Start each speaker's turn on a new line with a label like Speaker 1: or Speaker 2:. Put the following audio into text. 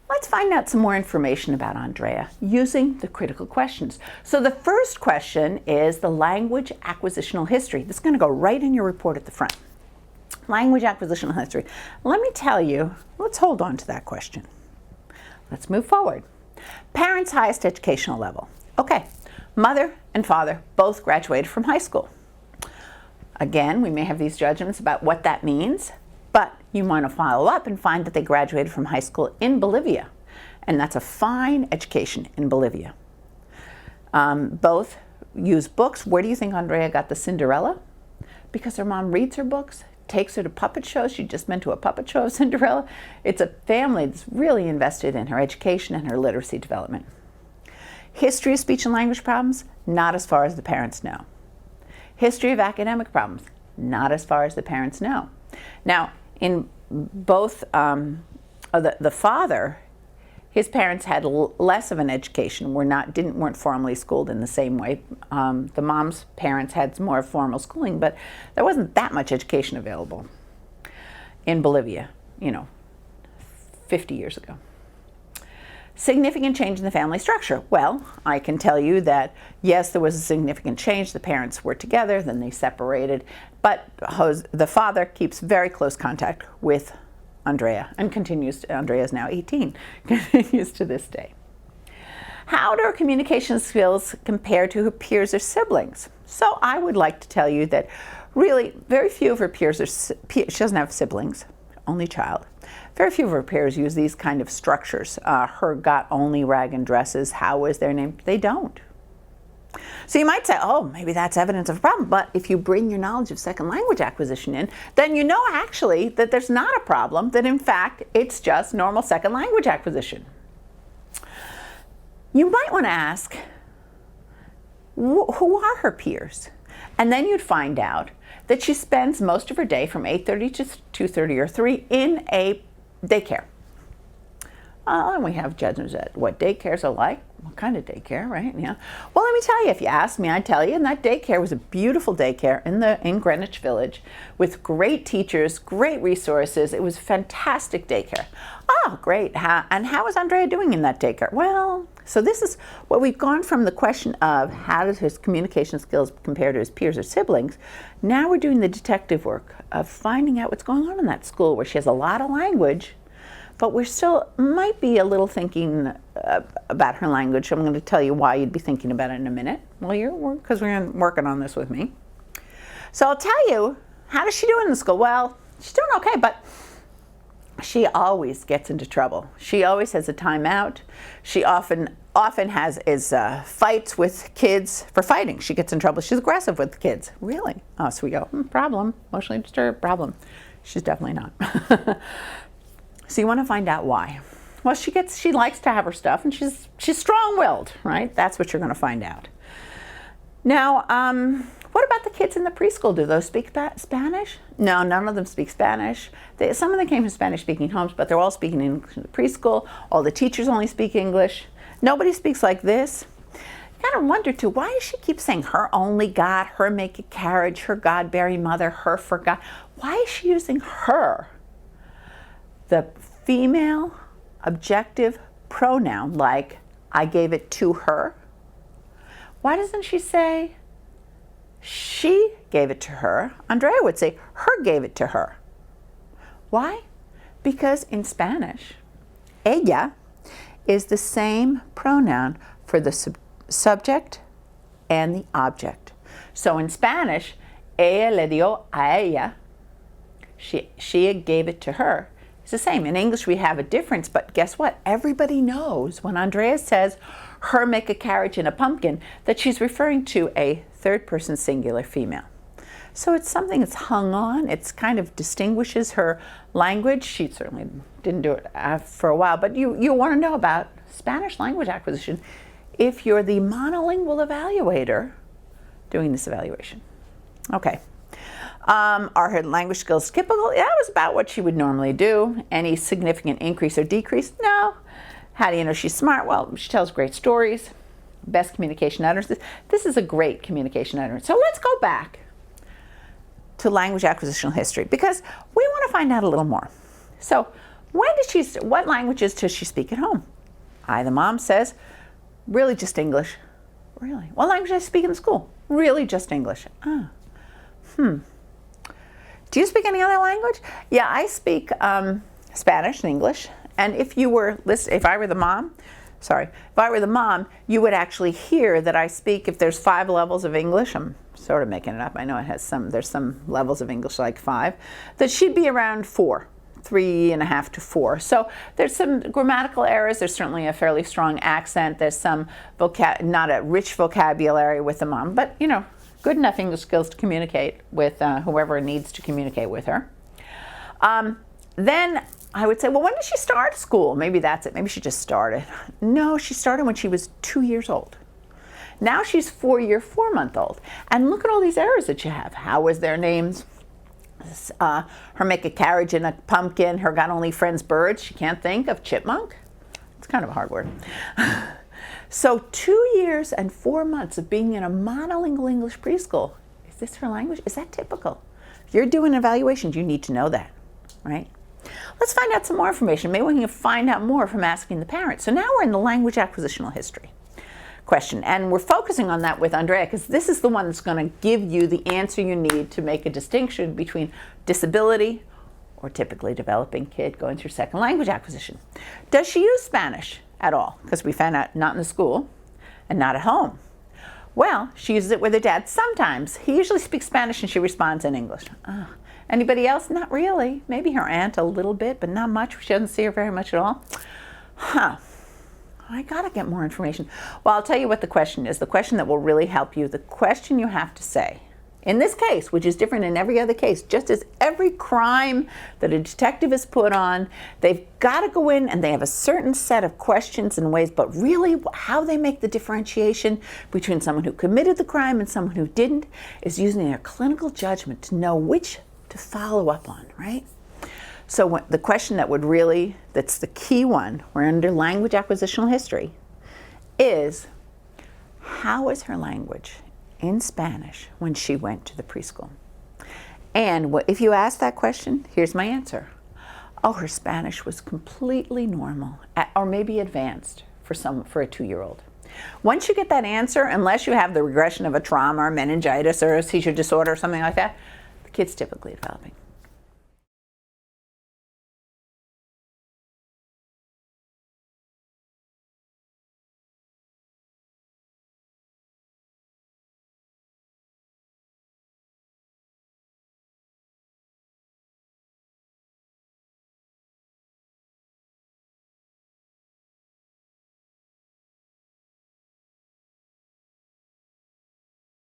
Speaker 1: Let's find out some more information about Andrea using the critical questions. So the first question is the language acquisitional history. This is going to go right in your report at the front. Language acquisitional history. Let me tell you, let's hold on to that question. Let's move forward. Parents' highest educational level. Okay, mother and father both graduated from high school. Again, we may have these judgments about what that means, but you want to follow up and find that they graduated from high school in Bolivia. And that's a fine education in Bolivia. Both use books. Where do you think Andrea got the Cinderella? Because her mom reads her books, takes her to puppet shows. She just went to a puppet show of Cinderella. It's a family that's really invested in her education and her literacy development. History of speech and language problems, not as far as the parents know. History of academic problems, not as far as the parents know. Now, in both the father, his parents had less of an education, weren't formally schooled in the same way. The mom's parents had more formal schooling, but there wasn't that much education available in Bolivia, 50 years ago. Significant change in the family structure. Well, I can tell you that, yes, there was a significant change. The parents were together, then they separated, but the father keeps very close contact with Andrea and continues. Andrea is now 18, continues to this day. How do her communication skills compare to her peers or siblings? So I would like to tell you that really very few of her peers she doesn't have siblings, only child. Very few of her peers use these kind of structures. Her got only rag and dresses. How is their name? They don't. So you might say, oh, maybe that's evidence of a problem. But if you bring your knowledge of second language acquisition in, then you know actually that there's not a problem, that in fact it's just normal second language acquisition. You might want to ask, who are her peers? And then you'd find out that she spends most of her day from 8:30 to 2:30 or 3 in a daycare. And we have judgments at what daycares are like. What kind of daycare, right? Yeah. Well, let me tell you, if you ask me, I'd tell you. And that daycare was a beautiful daycare in Greenwich Village with great teachers, great resources. It was fantastic daycare. Oh, great. And how is Andrea doing in that daycare? Well, so this is what we've gone from the question of how does his communication skills compare to his peers or siblings. Now we're doing the detective work of finding out what's going on in that school where she has a lot of language, but we're still might be a little thinking about her language. I'm going to tell you why you'd be thinking about it in a minute. Well, because we're working on this with me. So I'll tell you, how does she do in the school? Well, she's doing okay, but she always gets into trouble. She always has a timeout. She often has fights with kids for fighting. She gets in trouble. She's aggressive with the kids. Really? Oh, so we go, problem, emotionally disturbed, problem. She's definitely not. So you want to find out why. Well, she likes to have her stuff, and she's strong-willed, right? That's what you're going to find out. Now, what about the kids in the preschool? Do those speak Spanish? No, none of them speak Spanish. Some of them came from Spanish-speaking homes, but they're all speaking English in the preschool. All the teachers only speak English. Nobody speaks like this. You gotta wonder too, why does she keep saying her only God, her make a carriage, her God-bearing mother, her for God? Why is she using her? The female objective pronoun, like I gave it to her. Why doesn't she say she gave it to her? Andrea would say her gave it to her. Why? Because in Spanish, ella is the same pronoun for the subject and the object. So in Spanish, ella le dio a ella. She gave it to her. It's the same. In English, we have a difference, but guess what? Everybody knows when Andrea says her make a carriage in a pumpkin that she's referring to a third-person singular female. So it's something that's hung on. It's kind of distinguishes her language. She certainly didn't do it for a while, but you want to know about Spanish language acquisition if you're the monolingual evaluator doing this evaluation. Okay. Are her language skills typical? That was about what she would normally do. Any significant increase or decrease? No. How do you know she's smart? Well, she tells great stories. Best communication utterances. This is a great communication utterance. So let's go back to language acquisitional history because we want to find out a little more. So What languages does she speak at home? The mom says, really just English. Really? What language does she speak in school? Really just English. Do you speak any other language? Yeah, I speak Spanish and English. And if I were the mom, you would actually hear that I speak, if there's 5 levels of English, I'm sort of making it up, I know there's some levels of English like 5, that she'd be around 4, 3.5 to 4. So there's some grammatical errors, there's certainly a fairly strong accent, there's some not a rich vocabulary with the mom, but good enough English skills to communicate with whoever needs to communicate with her. Then I would say, well, when did she start school? Maybe that's it. Maybe she just started. No, she started when she was 2 years old. Now she's 4-month-old. And look at all these errors that you have. How was their names? Her make a carriage in a pumpkin. Her got only friends birds. She can't think of chipmunk. It's kind of a hard word. So 2 years and 4 months of being in a monolingual English preschool. Is this her language? Is that typical? If you're doing evaluations, you need to know that, right? Let's find out some more information. Maybe we can find out more from asking the parents. So now we're in the language acquisitional history question. And we're focusing on that with Andrea because this is the one that's going to give you the answer you need to make a distinction between disability or typically developing kid going through second language acquisition. Does she use Spanish at all? Because we found out not in the school and not at home. Well, she uses it with her dad sometimes. He usually speaks Spanish and she responds in English. Anybody else? Not really. Maybe her aunt a little bit, but not much. She doesn't see her very much at all. I gotta get more information. Well, I'll tell you what the question is. The question that will really help you. The question you have to say, in this case, which is different in every other case, just as every crime that a detective is put on, they've got to go in and they have a certain set of questions and ways, but really how they make the differentiation between someone who committed the crime and someone who didn't is using their clinical judgment to know which to follow up on, right? So the question that's the key one, we're under language acquisitional history, is how is her language in Spanish when she went to the preschool? And if you ask that question, here's my answer. Her Spanish was completely normal, or maybe advanced for a 2-year-old. Once you get that answer, unless you have the regression of a trauma or meningitis or a seizure disorder or something like that, the kid's typically developing.